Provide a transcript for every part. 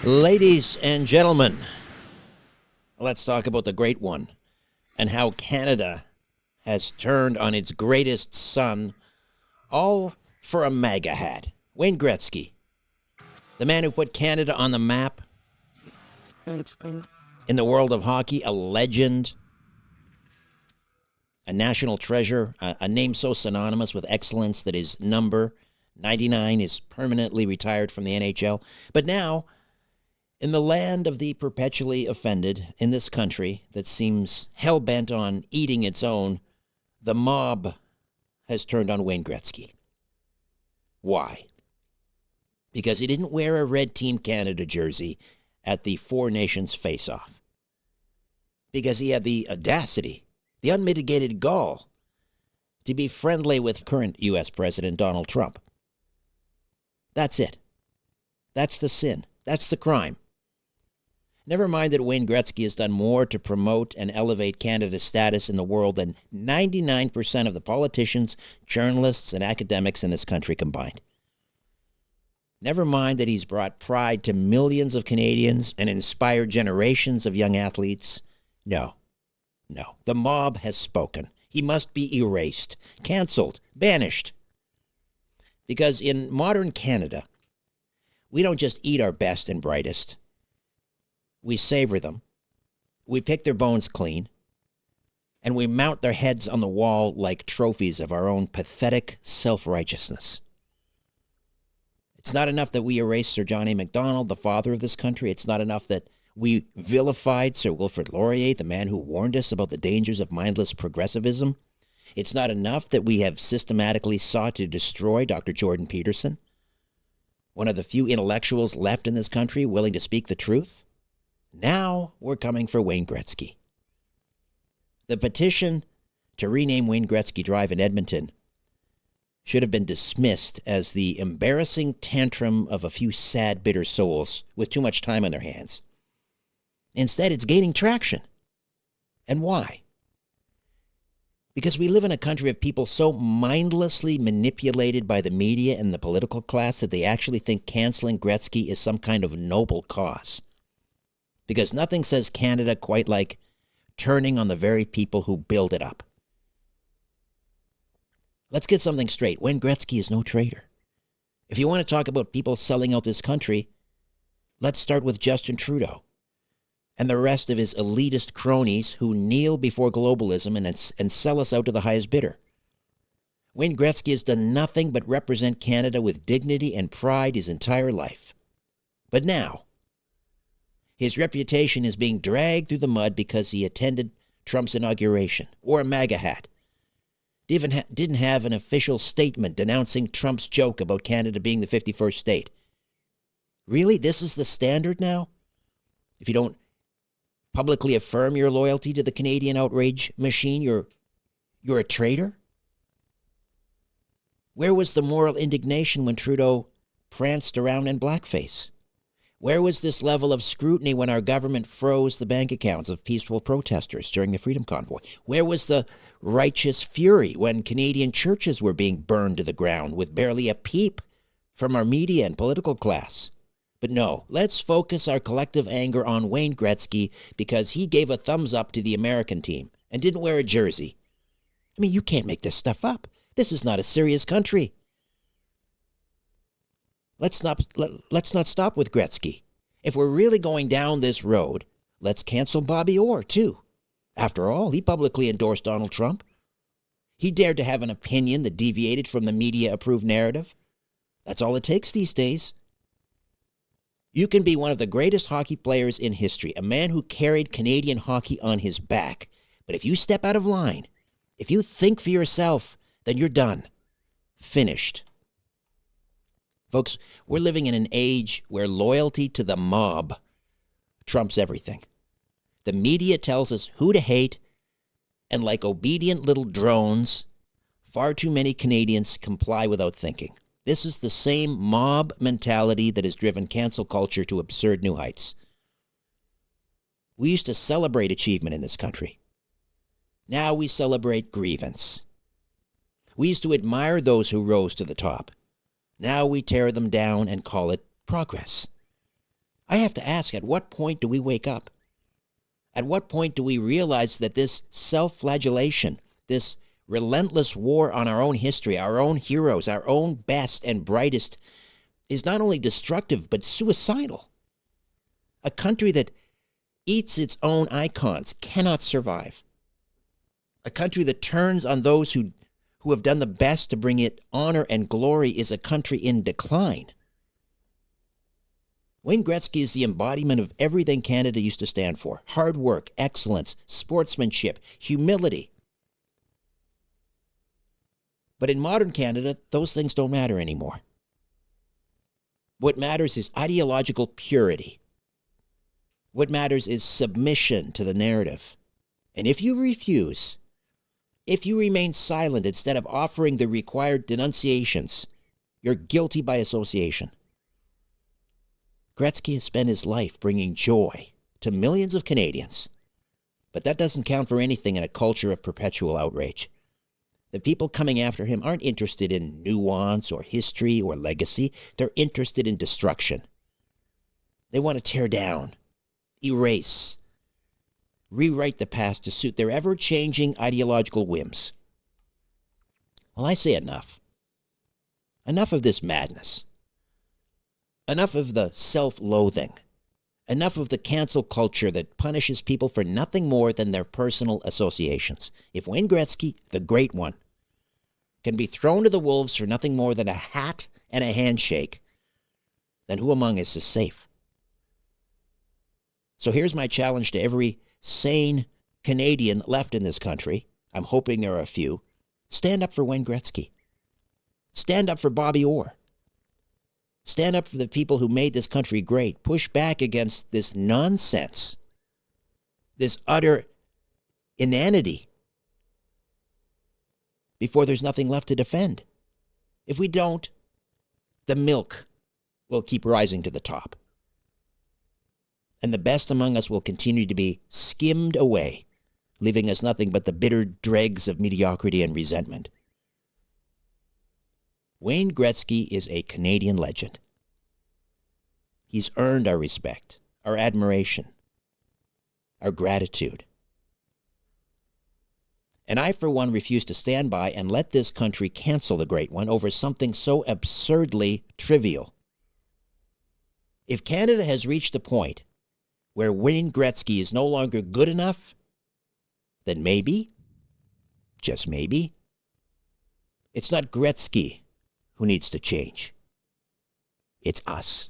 Ladies and gentlemen, let's talk about the great one and how Canada has turned on its greatest son, all for a MAGA hat. Wayne Gretzky, the man who put Canada on the map in the world of hockey, a legend, a national treasure, a name so synonymous with excellence that his number 99 is permanently retired from the NHL. But now, in the land of the perpetually offended, in this country that seems hell-bent on eating its own, the mob has turned on Wayne Gretzky. Why? Because he didn't wear a Red Team Canada jersey at the Four Nations face-off. Because he had the audacity, the unmitigated gall, to be friendly with current U.S. President Donald Trump. That's it. That's the sin. That's the crime. Never mind that Wayne Gretzky has done more to promote and elevate Canada's status in the world than 99% of the politicians, journalists, and academics in this country combined. Never mind that he's brought pride to millions of Canadians and inspired generations of young athletes. No. The mob has spoken. He must be erased, canceled, banished. Because in modern Canada, we don't just eat our best and brightest. We savor them, we pick their bones clean, and we mount their heads on the wall like trophies of our own pathetic self-righteousness. It's not enough that we erased Sir John A. Macdonald, the father of this country. It's not enough that we vilified Sir Wilfrid Laurier, the man who warned us about the dangers of mindless progressivism. It's not enough that we have systematically sought to destroy Dr. Jordan Peterson, one of the few intellectuals left in this country willing to speak the truth. Now we're coming for Wayne Gretzky. The petition to rename Wayne Gretzky Drive in Edmonton should have been dismissed as the embarrassing tantrum of a few sad, bitter souls with too much time on their hands. Instead, it's gaining traction. And why? Because we live in a country of people so mindlessly manipulated by the media and the political class that they actually think canceling Gretzky is some kind of noble cause. Because nothing says Canada quite like turning on the very people who build it up. Let's get something straight. Wayne Gretzky is no traitor. If you want to talk about people selling out this country, let's start with Justin Trudeau and the rest of his elitist cronies who kneel before globalism and sell us out to the highest bidder. Wayne Gretzky has done nothing but represent Canada with dignity and pride his entire life. But now, his reputation is being dragged through the mud because he attended Trump's inauguration, wore a MAGA hat, didn't have an official statement denouncing Trump's joke about Canada being the 51st state. Really? This is the standard now? If you don't publicly affirm your loyalty to the Canadian outrage machine, you're a traitor? Where was the moral indignation when Trudeau pranced around in blackface? Where was this level of scrutiny when our government froze the bank accounts of peaceful protesters during the Freedom Convoy? Where was the righteous fury when Canadian churches were being burned to the ground with barely a peep from our media and political class? But no, let's focus our collective anger on Wayne Gretzky because he gave a thumbs up to the American team and didn't wear a jersey. I mean, you can't make this stuff up. This is not a serious country. Let's not stop with Gretzky. If we're really going down this road, let's cancel Bobby Orr, too. After all, he publicly endorsed Donald Trump. He dared to have an opinion that deviated from the media-approved narrative. That's all it takes these days. You can be one of the greatest hockey players in history, a man who carried Canadian hockey on his back. But if you step out of line, if you think for yourself, then you're done. Finished. Folks, we're living in an age where loyalty to the mob trumps everything. The media tells us who to hate, and like obedient little drones, far too many Canadians comply without thinking. This is the same mob mentality that has driven cancel culture to absurd new heights. We used to celebrate achievement in this country. Now we celebrate grievance. We used to admire those who rose to the top. Now we tear them down and call it progress. I have to ask, at what point do we wake up? At what point do we realize that this self-flagellation, this relentless war on our own history, our own heroes, our own best and brightest, is not only destructive but suicidal? A country that eats its own icons cannot survive. A country that turns on those who have done the best to bring it honor and glory is a country in decline. Wayne Gretzky is the embodiment of everything Canada used to stand for: hard work, excellence, sportsmanship, humility. But in modern Canada, those things don't matter anymore. What matters is ideological purity. What matters is submission to the narrative. And if you refuse, if you remain silent instead of offering the required denunciations, you're guilty by association. Gretzky has spent his life bringing joy to millions of Canadians, but that doesn't count for anything in a culture of perpetual outrage. The people coming after him aren't interested in nuance or history or legacy. They're interested in destruction. They want to tear down, erase, rewrite the past to suit their ever-changing ideological whims. Well, I say enough. Enough of this madness. Enough of the self-loathing. Enough of the cancel culture that punishes people for nothing more than their personal associations. If Wayne Gretzky, the great one, can be thrown to the wolves for nothing more than a hat and a handshake, then who among us is safe? So here's my challenge to every sane Canadian left in this country. I'm hoping there are a few. Stand up for Wayne Gretzky. Stand up for Bobby Orr. Stand up for the people who made this country great. Push back against this nonsense, this utter inanity, before there's nothing left to defend. If we don't, the milk will keep rising to the top. And the best among us will continue to be skimmed away, leaving us nothing but the bitter dregs of mediocrity and resentment. Wayne Gretzky is a Canadian legend. He's earned our respect, our admiration, our gratitude. And I, for one, refuse to stand by and let this country cancel the great one over something so absurdly trivial. If Canada has reached a point where Wayne Gretzky is no longer good enough, then maybe, just maybe, it's not Gretzky who needs to change. It's us.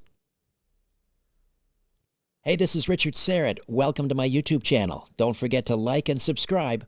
Hey, this is Richard Syrett. Welcome to my YouTube channel. Don't forget to like and subscribe.